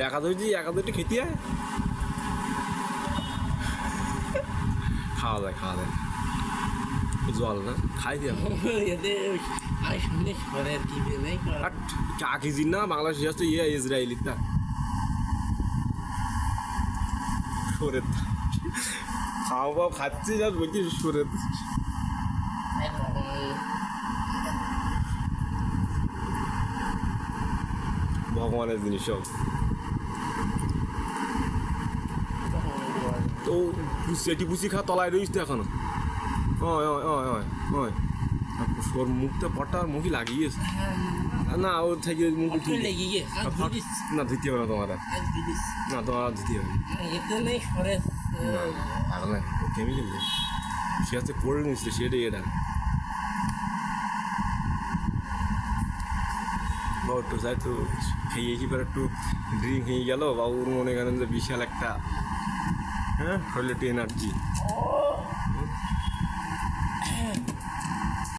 একাদশটি খেতে হয়, খাওয়া যায় জল না খাই দিয়ে কাকি জিন না বাংলাদেশ আসছে ইসরায়েলি তা সরের খাওয়া খাচ্ছি যা বলছি সরের ভগবানের জিনিস সব। তো সেটি পুষি খা তলায় রইস তো এখনো ওর মুখটা পটার মুখই লাগিয়েছে না ওর থেকে মুখ না ধুতে হবে না তোমার না তোমার ধুতে হবে না কেমিক্যাল সে হচ্ছে কোল্ড ড্রিঙ্কস সেটাই এটা বা একটু যাই তো খেয়েছি পর একটু ড্রিঙ্ক হয়ে গেল বা ওর মনে করেন যে বিশাল একটা হ্যাঁ শরীরে একটু এনার্জি